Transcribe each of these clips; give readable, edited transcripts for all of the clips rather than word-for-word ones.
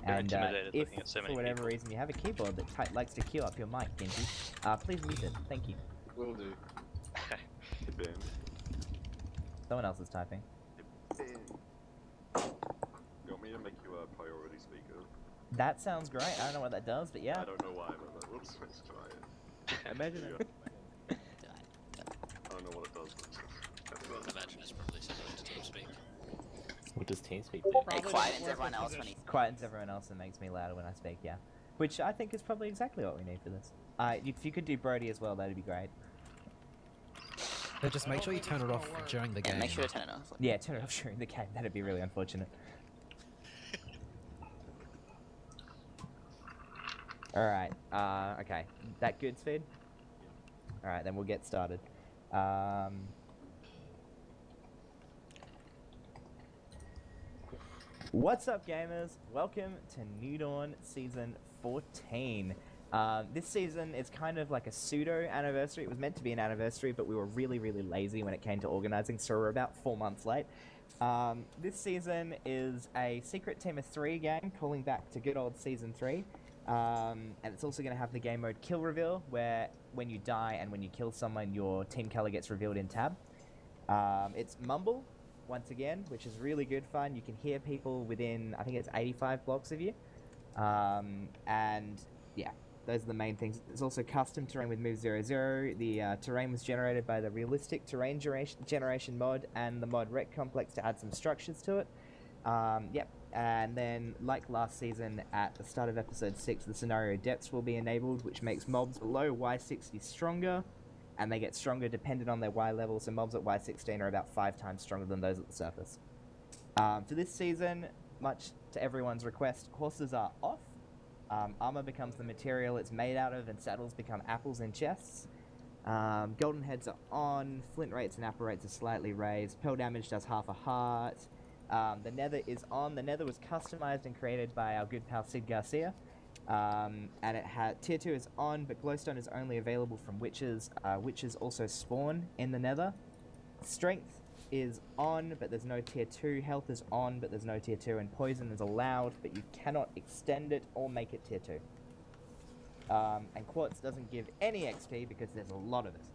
And if for whatever reason you have a keyboard that likes to queue up your mic, Ginty, please mute it. Thank you. Will do. Someone else is typing. You want me to make you a priority speaker? That sounds great. I don't know what that does, but yeah. I don't know why, but let's try it. Imagine it. I don't know what it does. Imagine it's probably similar to TeamSpeak. What does TeamSpeak do? It quietens everyone else when he... Quietens everyone else and makes me louder when I speak, yeah. Which I think is probably exactly what we need for this. If you could do Brody as well, that'd be great. So just make sure you turn it off during the game. Yeah, make sure to turn it off. Yeah, turn it off during the game. That'd be really unfortunate. Alright, okay. That good, Speed? Alright, then we'll get started. What's up, gamers? Welcome to New Dawn Season 14. This season is kind of like a pseudo-anniversary. It was meant to be an anniversary, but we were really, really lazy when it came to organizing, so we're about 4 months late. This season is a secret team of 3 game, calling back to good old Season 3. And it's also going to have the game mode kill reveal, where when you die and when you kill someone, your team color gets revealed in tab. It's Mumble, once again, which is really good fun. You can hear people within, I think it's 85 blocks of you. And yeah, those are the main things. There's also custom terrain with Move 00. The terrain was generated by the Realistic Terrain Generation mod and the mod RecComplex to add some structures to it. Yep. And then, like last season, at the start of episode 6, the scenario depths will be enabled, which makes mobs below Y60 stronger, and they get stronger dependent on their Y level, so mobs at Y16 are about 5 times stronger than those at the surface. For this season, much to everyone's request, horses are off. Armor becomes the material it's made out of, and saddles become apples in chests. Golden heads are on, flint rates and apple rates are slightly raised, pearl damage does half a heart. The nether is on. The nether was customized and created by our good pal Sid Garcia. And it had tier 2 is on, but glowstone is only available from witches. Witches also spawn in the nether. Strength is on, but there's no tier 2. Health is on, but there's no tier 2. And poison is allowed, but you cannot extend it or make it tier 2. And quartz doesn't give any XP because there's a lot of it.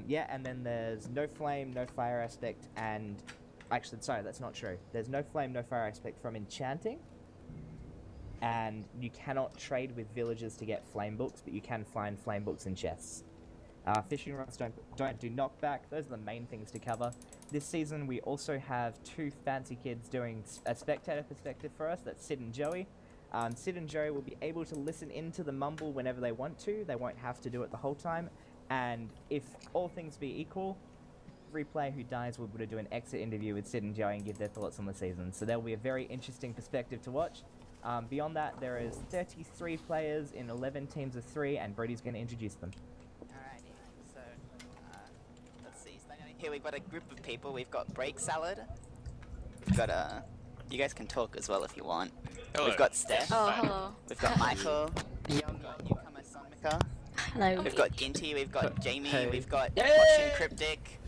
Yeah, and then there's no flame, no fire aspect, and... Actually, sorry, that's not true. There's no flame, no fire aspect from enchanting. And you cannot trade with villagers to get flame books, but you can find flame books in chests. Fishing rods don't do knockback. Those are the main things to cover. This season, we also have 2 fancy kids doing a spectator perspective for us. That's Sid and Joey. Sid and Joey will be able to listen into the mumble whenever they want to. They won't have to do it the whole time. And if all things be equal, every player who dies will be able to do an exit interview with Sid and Joey and give their thoughts on the season. So that will be a very interesting perspective to watch. Beyond that, there is 33 players in 11 teams of 3, and Brody's going to introduce them. Alrighty, so, let's see. So here we've got a group of people. We've got Break Salad. We've got, you guys can talk as well if you want. Hello. We've got Steph. Oh, hello. We've got Michael. We've got newcomer Sonmika. Hello. We've got Ginty. We've got Jamie. We've got Watching Cryptic.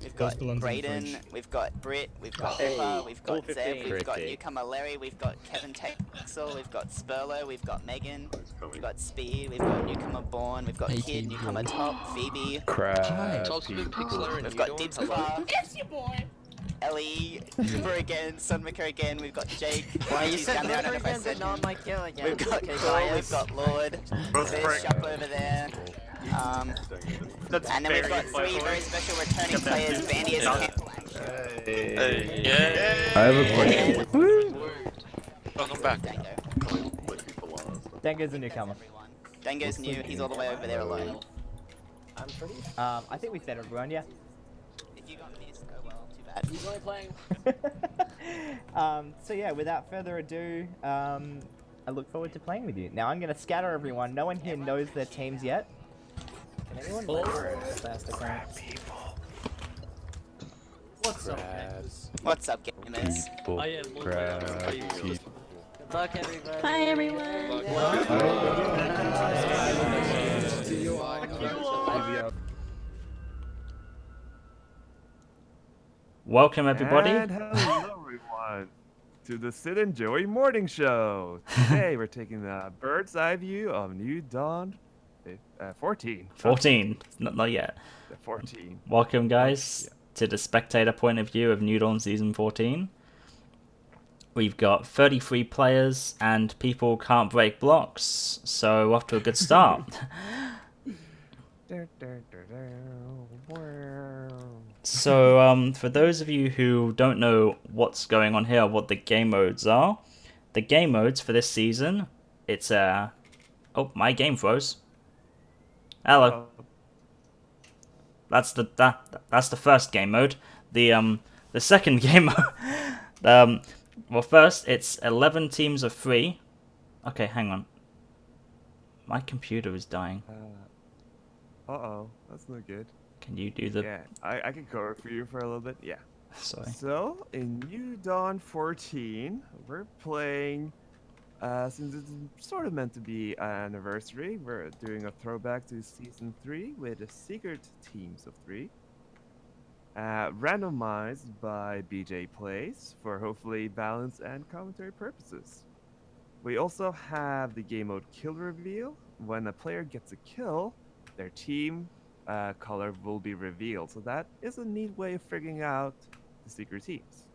We've got Brayden, we've got Britt, we've got Pippa, we've got Zeb, we've got newcomer Larry, we've got Kevin Texel, we've got Spurlo, we've got Megan, we've got Speed, we've got newcomer Born, we've got Kid, newcomer Top, Phoebe, Crap. we've got Dibsclaw, Yes, you boy. Ellie, Cooper again, Sunmaker again, we've got Jake, Why you he's said down there, I don't know if I again, said but not my kill again? We've got Cole, we've got Lord, there's Shop over there. And then we've got 3 very special returning players, Vandy as Campbell. I have a question. Welcome back. Dango. Dango's a newcomer. Dango's new, he's all the way over there alone. I think we fed everyone, yeah. If you got missed, oh well, too bad. He's only playing. So yeah, without further ado, I look forward to playing with you. Now I'm going to scatter everyone. No one here knows their teams yet. Can anyone What's up, guys? What's up, gamers? I am Good luck, everybody. Hi, everyone. Welcome, everybody. And hello, everyone. to the Sid and Joey Morning Show. Today we're taking a bird's eye view of New Dawn 14. 14, not yet. 14. Welcome, guys, to the spectator point of view of New Dawn Season 14. We've got 33 players, and people can't break blocks, so we're off to a good start. So, for those of you who don't know what's going on here, what the game modes are, the game modes for this season, it's oh, my game froze. Hello. That's the first game mode. The second game mode. Well, first it's 11 teams of 3. Okay, hang on. My computer is dying. Uh-oh, that's not good. Can you do the... Yeah, I can cover it for you for a little bit. Yeah. Sorry. So, in New Dawn 14, we're playing, since it's sort of meant to be an anniversary, we're doing a throwback to Season 3 with a secret teams of 3. Randomized by BJPlays for hopefully balance and commentary purposes. We also have the game mode kill reveal. When a player gets a kill, their team color will be revealed. So that is a neat way of figuring out the secret teams.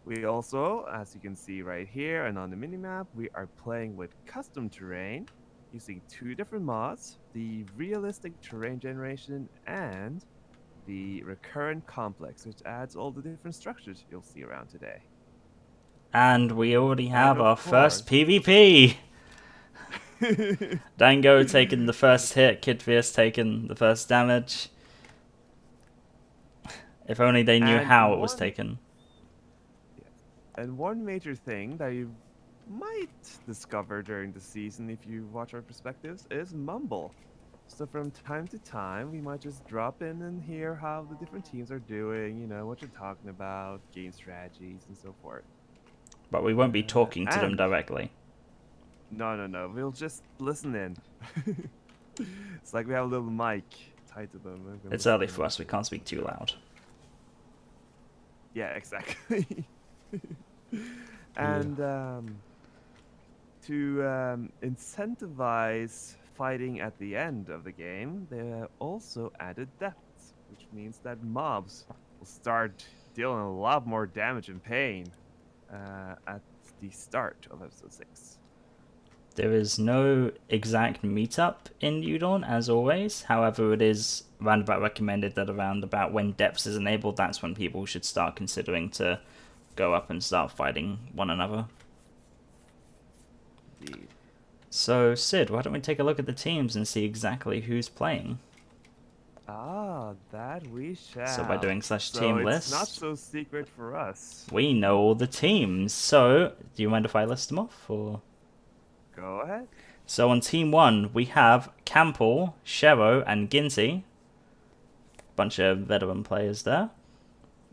We also, as you can see right here and on the minimap, we are playing with custom terrain using 2 different mods, the Realistic Terrain Generation and the Recurrent Complex, which adds all the different structures you'll see around today. And we already have our first PvP! Dango taking the first hit, Kidvius taking the first damage. If only they knew how it was taken. And one major thing that you might discover during the season if you watch our perspectives is Mumble. So from time to time, we might just drop in and hear how the different teams are doing, you know, what you're talking about, game strategies, and so forth. But we won't be talking to them directly. No. We'll just listen in. It's like we have a little mic tied to them. It's early for us. We can't speak too loud. Yeah, exactly. And to incentivize fighting at the end of the game, they also added depth, which means that mobs will start dealing a lot more damage and pain at the start of episode 6. There is no exact meetup in New Dawn, as always. However, it is roundabout recommended that around about when depths is enabled, that's when people should start considering to go up and start fighting one another. Indeed. So, Sid, why don't we take a look at the teams and see exactly who's playing? Ah, that we shall. So by doing /team list, it's not so secret for us. we know all the teams. So, do you mind if I list them off, or...? Go ahead. So on Team 1, we have Campbell, Shero, and Ginty. Bunch of veteran players there.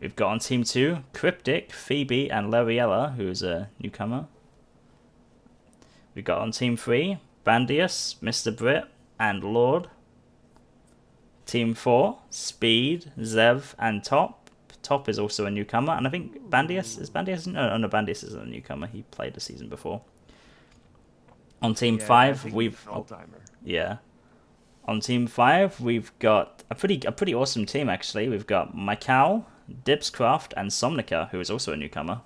We've got on Team 2, Cryptic, Phoebe, and Lariella, who's a newcomer. We've got on Team 3, Bandius, Mr. Brit, and Lord. Team 4, Speed, Zev, and Top. Top is also a newcomer, and I think Bandius... Is Bandius... No, Bandius isn't a newcomer. He played a season before. On Team 5, we've... Yeah. On Team 5, we've got a pretty awesome team, actually. We've got Mikal, Dipscraft, and Somnica, who is also a newcomer.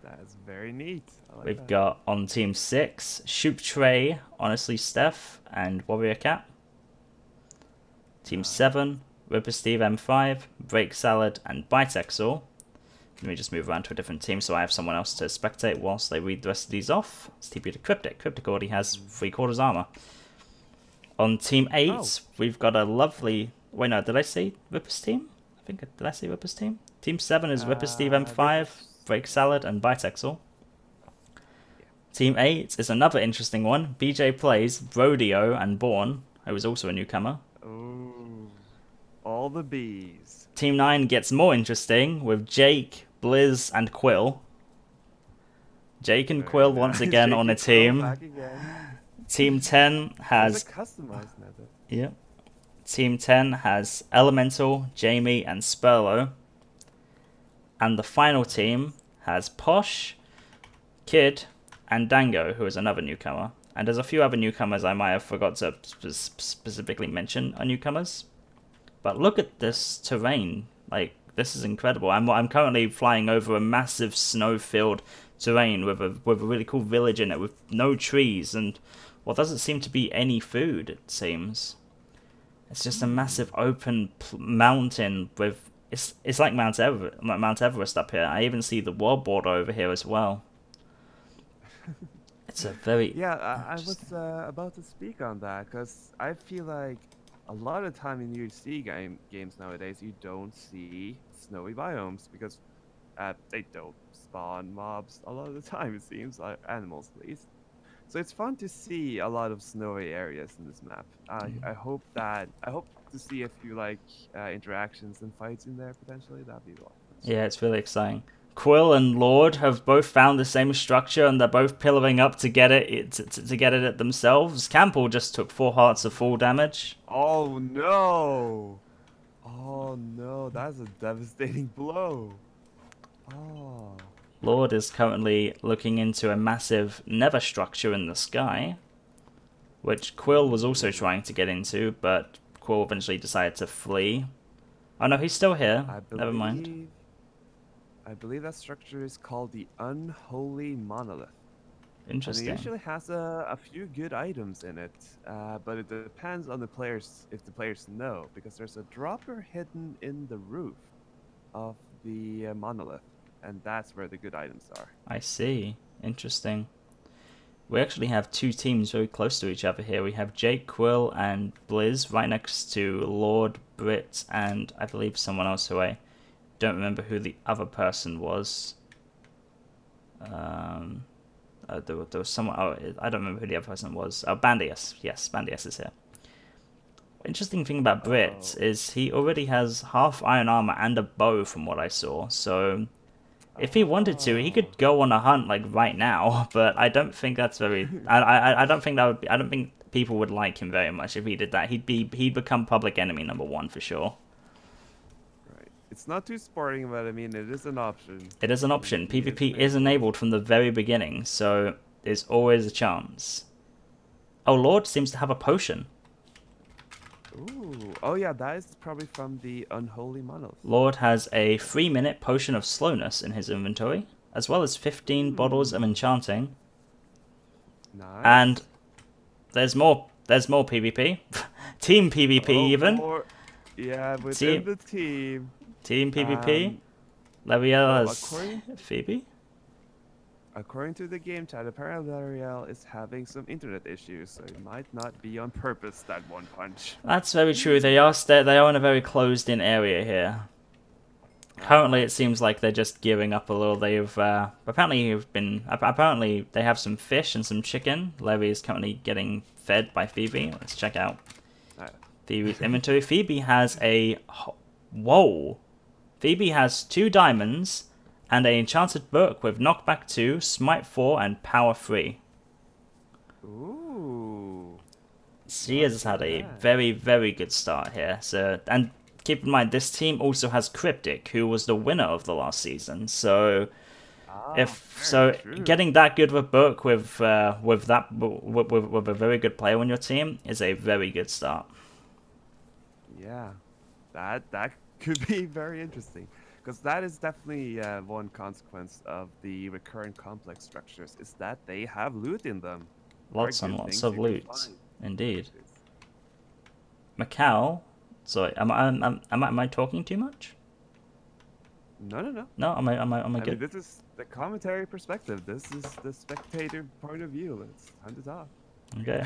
That is very neat. We've got on Team 6, Shoop Trey, Honestly Steph, and Warrior Cat. Team 7, Ripper Steve M5, Break Salad, and Bitexor. Let me just move around to a different team so I have someone else to spectate whilst they read the rest of these off. Let's TP to Cryptic. Cryptic already has 3/4 armor. On Team 8, we've got a lovely... Wait, no, did I say Ripper's team? Did I say Ripper's team? Team 7 is Ripper Steve M5, Break Salad, and Bitexor. Team 8 is another interesting one. BJPlays, Brodio, and Born, who is also a newcomer. Oh, all the bees. Team 9 gets more interesting with Jake, Blizz, and Quill. Jake and Quill once again on a team. Team 10 has... customized method. Yeah. Team 10 has Elemental, Jamie, and Spurlo. And the final team has Posh, Kid, and Dango, who is another newcomer. And there's a few other newcomers I might have forgot to specifically mention are newcomers. But look at this terrain. Like, this is incredible. I'm currently flying over a massive snow-filled terrain with a really cool village in it with no trees and what doesn't seem to be any food, it seems. It's just a massive open mountain with... It's like Mount Everest up here. I even see the world border over here as well. It's a very... Yeah, I was about to speak on that, because I feel like a lot of time in UHC games nowadays, you don't see snowy biomes, because they don't spawn mobs a lot of the time, it seems, like animals at least. So it's fun to see a lot of snowy areas in this map. I hope to see a few like interactions and fights in there potentially. That'd be a lot. Yeah, it's really exciting. Quill and Lord have both found the same structure and they're both pillaring up to get it to get it themselves. Campbell just took 4 hearts of full damage. Oh no! Oh no, that's a devastating blow. Oh. Lord is currently looking into a massive nether structure in the sky, which Quill was also trying to get into, but Quill eventually decided to flee. Oh no, he's still here. Never mind. I believe that structure is called the Unholy Monolith. Interesting. And it usually has a few good items in it, but it depends on the players, if the players know, because there's a dropper hidden in the roof of the monolith, and that's where the good items are. I see. Interesting. We actually have 2 teams very close to each other here. We have Jake, Quill, and Blizz right next to Lord, Brit, and I believe someone else who I don't remember who the other person was. There was someone. Oh, I don't remember who the other person was. Oh, Bandius. Yes, Bandius is here. Interesting thing about Brit is he already has half iron armor and a bow, from what I saw. So, if he wanted to, he could go on a hunt like right now. But I don't think that's very. I don't think that would be. I don't think people would like him very much if he did that. He'd become public enemy #1 for sure. It's not too sporting, but I mean, it is an option. It is an option. PvP is enabled from the very beginning, so there's always a chance. Oh, Lord seems to have a potion. Ooh. Oh yeah, that is probably from the Unholy Monolith. Lord has a 3-minute potion of slowness in his inventory, as well as 15 bottles of enchanting. Nice. And there's more PvP. Team PvP even. Yeah, within the team. Team PvP. L'Oreal has Phoebe. According to the game chat, apparently L'Oreal is having some internet issues, so it might not be on purpose, that one punch. That's very true. They are in a very closed-in area here. Currently, it seems like they're just gearing up a little. They've apparently they have some fish and some chicken. Levy is currently getting fed by Phoebe. Let's check out Phoebe's inventory. Phoebe has whoa. Phoebe has 2 diamonds and an enchanted book with knockback 2, smite 4, and power 3. Ooh. She has had a very, very good start here. So, and keep in mind, this team also has Cryptic, who was the winner of the last season. So, getting that good of a book with a very good player on your team is a very good start. Yeah, that could be very interesting, because that is definitely one consequence of the recurrent complex structures, is that they have loot in them. Lots and lots of loot, indeed. Macau, sorry, am I talking too much? No. No, am I I good? mean, this is the commentary perspective. This is the spectator point of view. It's time to talk. Okay,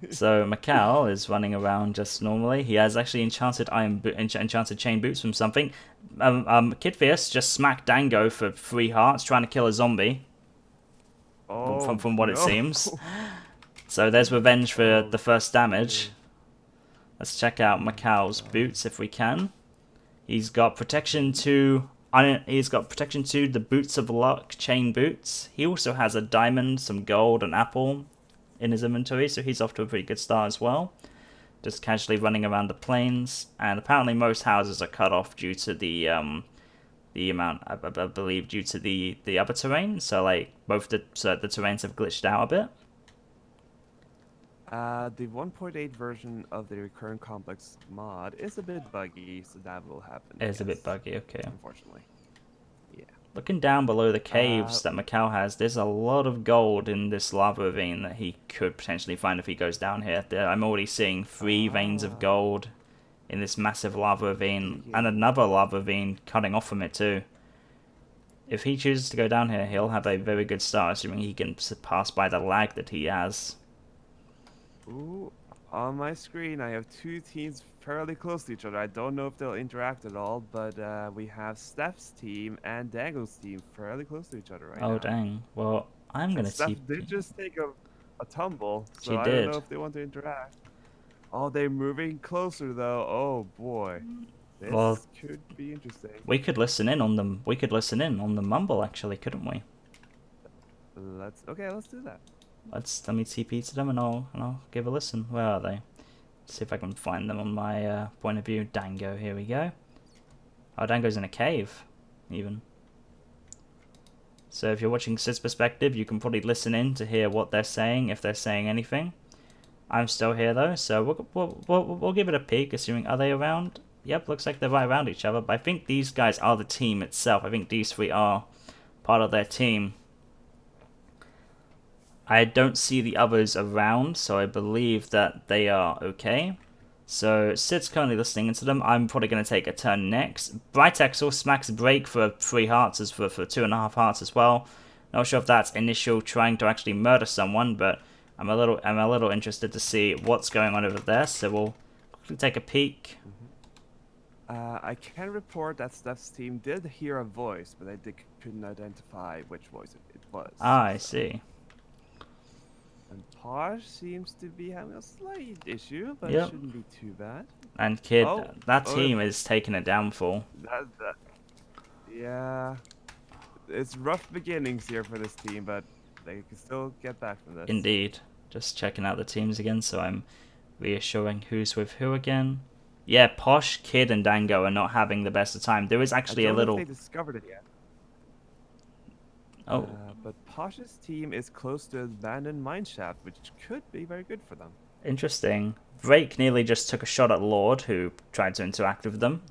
so Macau is running around just normally. He has actually enchanted enchanted chain boots from something. Kid Fierce just smacked Dango for 3 hearts, trying to kill a zombie. Oh, from what it seems. So there's revenge for the first damage. Let's check out Macau's boots if we can. He's got protection to the Boots of Luck chain boots. He also has a diamond, some gold, an apple in his inventory, so he's off to a pretty good start as well. Just casually running around the plains, and apparently most houses are cut off due to the the amount, I believe, due to the other terrain. So like both the terrains have glitched out a bit. The 1.8 version of the Recurrent Complex mod is a bit buggy, so that will happen. It is a bit buggy, okay. Unfortunately. Yeah. Looking down below the caves that Macau has, there's a lot of gold in this lava ravine that he could potentially find if he goes down here. I'm already seeing 3 veins of gold in this massive lava ravine, and another lava ravine cutting off from it too. If he chooses to go down here, he'll have a very good start, assuming he can pass by the lag that he has. Ooh, on my screen I have 2 teams fairly close to each other. I don't know if they'll interact at all, but we have Steph's team and Dango's team fairly close to each other right now. Oh dang. Well, I'm gonna Steph TP. did just take a tumble, so She I did. don't know if they want to interact. Oh, they're moving closer though. Oh boy. This Well, could be interesting. we could listen in on them. We could listen in on the Mumble actually, couldn't we? Let's do that. Let me TP to them and I'll give a listen. Where are they? See if I can find them on my point of view. Dango, here we go. Oh, Dango's in a cave, even. So if you're watching Sid's perspective, you can probably listen in to hear what they're saying, if they're saying anything. I'm still here though, so we'll give it a peek. Assuming, are they around? Yep, looks like they're right around each other. But I think these guys are the team itself. I think these 3 are part of their team. I don't see the others around, so I believe that they are okay. So Sid's currently listening into them. I'm probably going to take a turn next. Bright Axel smacks break for 3 hearts, as for 2.5 hearts as well. Not sure if that's initial trying to actually murder someone, but I'm a little interested to see what's going on over there. So we'll quickly take a peek. I can report that Steph's team did hear a voice, but they couldn't identify which voice it was. Ah, I see. And Posh seems to be having a slight issue, but Yep. it shouldn't be too bad. And Kid, Oh, that oh, team is taking a downfall. Yeah, it's rough beginnings here for this team, but they can still get back from this. Indeed. Just checking out the teams again, so I'm reassuring who's with who again. Yeah, Posh, Kid, and Dango are not having the best of time. There is actually I a don't know little... if they discovered it yet. Oh, But Posh's team is close to abandoned mineshaft, which could be very good for them. interesting. Break nearly just took a shot at Lord, who tried to interact with them.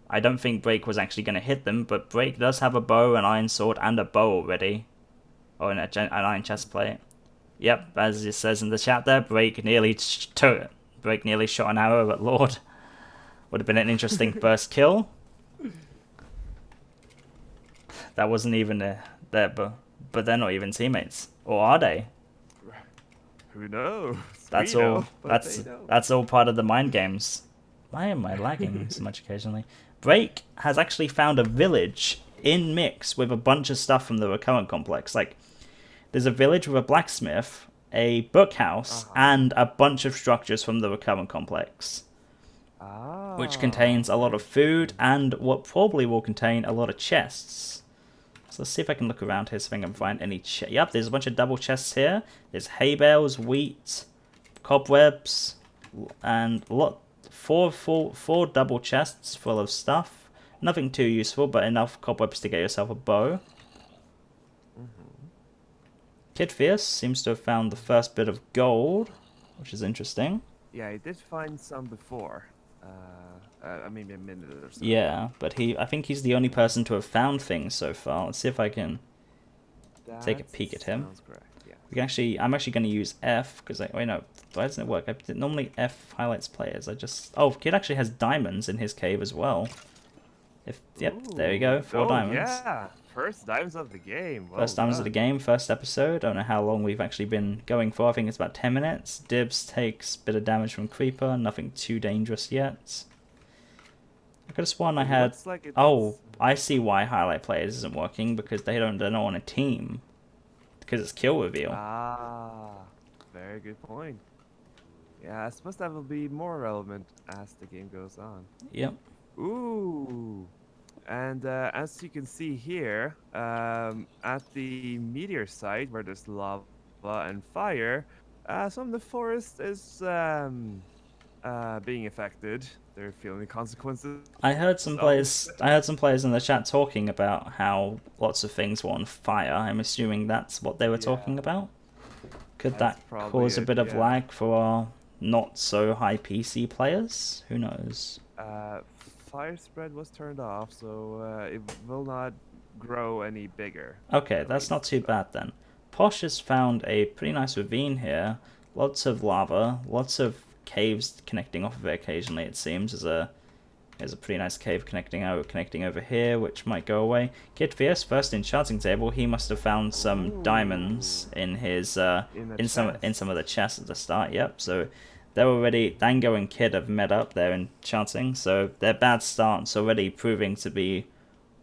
I don't think Break was actually going to hit them, but Break does have a bow, an iron sword, and a bow already. Or an iron chest plate. Yep, as it says in the chat there, Break nearly shot an arrow at Lord. Would have been an interesting first kill. That wasn't even there, but they're not even teammates, or are they? Who knows? That's We all. know, but they don't. That's all part of the mind games. Why am I lagging so much occasionally? Break has actually found a village in mix with a bunch of stuff from the Recurrent Complex. Like, there's a village with a blacksmith, a bookhouse, and a bunch of structures from the Recurrent Complex, which contains a lot of food and what probably will contain a lot of chests. So let's see if I can look around here, see if I can find any Yep, there's a bunch of double chests here. There's hay bales, wheat, cobwebs, and four double chests full of stuff. Nothing too useful, but enough cobwebs to get yourself a bow. Kid Fierce seems to have found the first bit of gold, which is interesting. Yeah, he did find some before. Maybe a minute or so. Yeah, but I think he's the only person to have found things so far. Let's see if I can take a peek at him. Sounds correct. Yeah. We can actually, I'm actually going to use F because wait no, why doesn't it work? Normally F highlights players. Kid actually has diamonds in his cave as well. Yep, there you go, 4 diamonds. Yeah, first diamonds of the game. Well First diamonds of done. the game, first episode. Don't know how long we've actually been going for. I think it's about 10 minutes. Dibs takes a bit of damage from Creeper. Nothing too dangerous yet. I could have sworn I had... Looks like it's... Oh, I see why highlight players isn't working, because they're not on a team. Because it's kill reveal. Very good point. Yeah, I suppose that will be more relevant as the game goes on. Yep. Ooh. And as you can see here, at the meteor site where there's lava and fire, some of the forest is being affected. They're feeling the consequences. I heard some players in the chat talking about how lots of things were on fire. I'm assuming that's what they were talking about. Could That's that probably cause a it, bit of yeah. lag for our not so high PC players? Who knows? Fire spread was turned off, so it will not grow any bigger. Okay, that's not too bad then. Posh has found a pretty nice ravine here. Lots of lava, lots of caves connecting off of it occasionally, it seems. There's a pretty nice cave connecting over here, which might go away. Kid Fierce, first enchanting table. He must have found some diamonds in his in some of the chests at the start. Yep. So they're already, Dango and Kid have met up. They're enchanting, so their bad start's already proving to be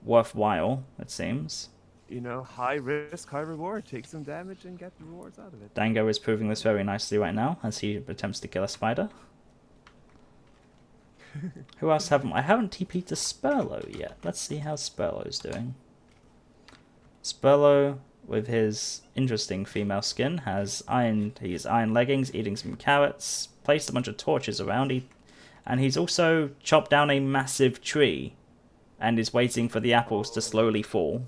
worthwhile, it seems. You know, high risk, high reward. Take some damage and get the rewards out of it. Dango is proving this very nicely right now as he attempts to kill a spider. Who else haven't I haven't TP'd to Spurlow yet. Let's see how Spurlow's doing. Spurlow, with his interesting female skin, has he's iron leggings, eating some carrots, placed a bunch of torches around, and he's also chopped down a massive tree and is waiting for the apples to slowly fall.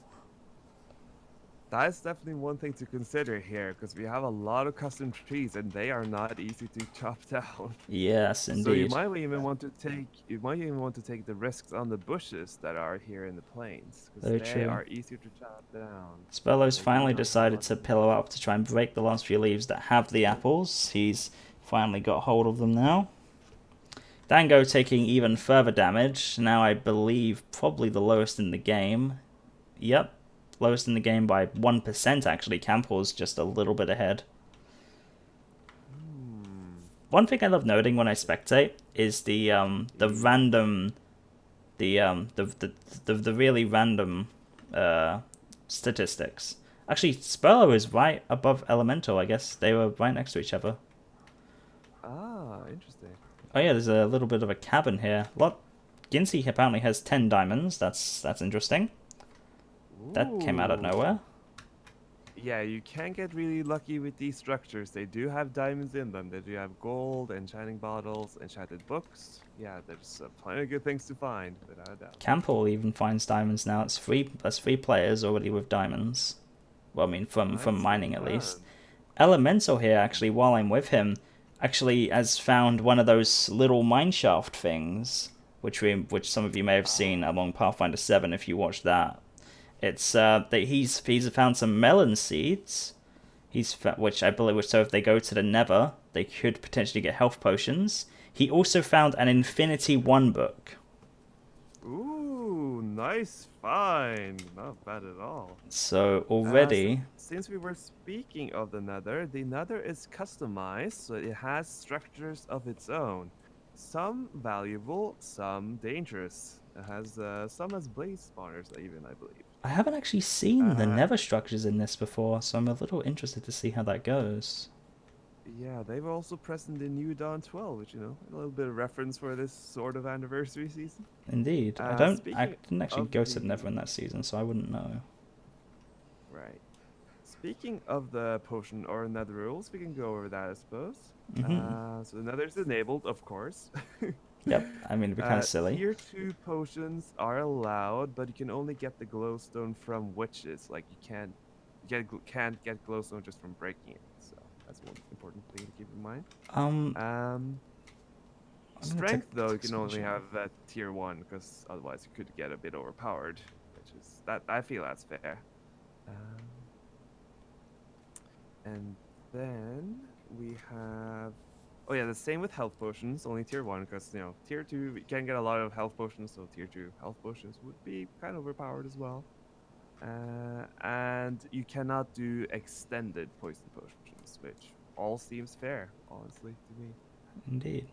That's definitely one thing to consider here, because we have a lot of custom trees and they are not easy to chop down. Yes, indeed. So you might even want to take the risks on the bushes that are here in the plains, because they are easier to chop down. Spurlow's finally decided to pillow up to try and break the last few leaves that have the apples. He's finally got hold of them now. Dango taking even further damage. Now I believe probably the lowest in the game. Yep. Lowest in the game by 1% actually. Campbell's just a little bit ahead. One thing I love noting when I spectate is the really random statistics. Actually, Spurlow is right above Elemental. I guess they were right next to each other. Ah, interesting. Oh yeah, there's a little bit of a cabin here. Ginsey apparently has 10 diamonds. That's interesting. That came out of nowhere. Yeah, you can get really lucky with these structures. They do have diamonds in them. They do have gold, enchanting bottles, enchanted books. Yeah, there's plenty of good things to find, without a doubt. Campbell even finds diamonds now. That's 3 players already with diamonds. Well, I mean, from mining at least. Elemental here, actually, while I'm with him, actually has found one of those little mineshaft things, which some of you may have seen along Pathfinder 7 if you watched that. It's that he's found some melon seeds. Which I believe, so if they go to the Nether, they could potentially get health potions. He also found an Infinity 1 book. Ooh, nice find. Not bad at all. So already, since we were speaking of the Nether is customized, so it has structures of its own. Some valuable, some dangerous. It has some as blaze spawners, even, I believe. I haven't actually seen the Nether structures in this before, so I'm a little interested to see how that goes. Yeah, they were also present in New Dawn 12, which, you know, a little bit of reference for this sort of anniversary season. Indeed. I didn't actually go to the Nether in that season, so I wouldn't know. Right. Speaking of the potion or Nether rules, we can go over that, I suppose. So the Nether is enabled, of course. Yep, I mean, it'd be kind of silly. Tier 2 potions are allowed, but you can only get the glowstone from witches. Like, you can't get glowstone just from breaking it. So that's one important thing to keep in mind. Strength, though, you can only have at tier 1, because otherwise you could get a bit overpowered. Which is I feel that's fair. And then we have. Oh yeah, the same with health potions, only tier 1, because, you know, tier 2, we can get a lot of health potions, so tier 2 health potions would be kind of overpowered as well. And you cannot do extended poison potions, which all seems fair, honestly, to me. Indeed.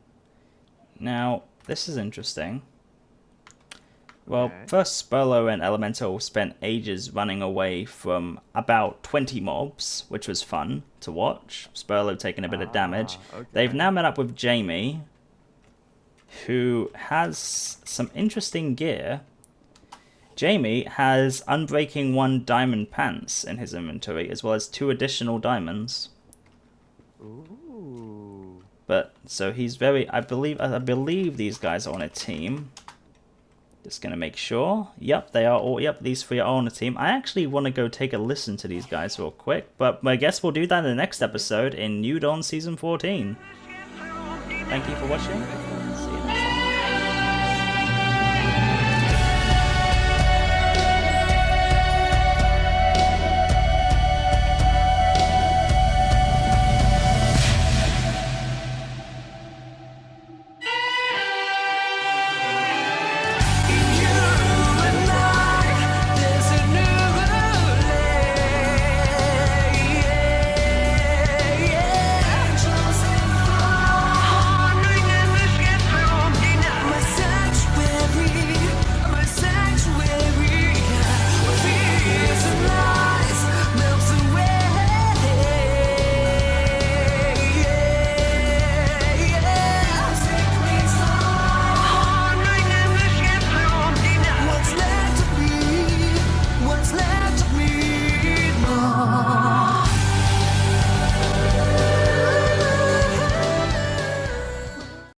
Now, this is interesting. Well, first Spurlow and Elemental spent ages running away from about 20 mobs, which was fun to watch. Spurlow taking a bit of damage. Okay. They've now met up with Jamie, who has some interesting gear. Jamie has Unbreaking 1 diamond pants in his inventory, as well as 2 additional diamonds. Ooh. But so he's very. I believe these guys are on a team. Just gonna make sure. Yep, they are all. Yep, these three are on a team. I actually want to go take a listen to these guys real quick, but I guess we'll do that in the next episode in New Dawn Season 14. Thank you for watching.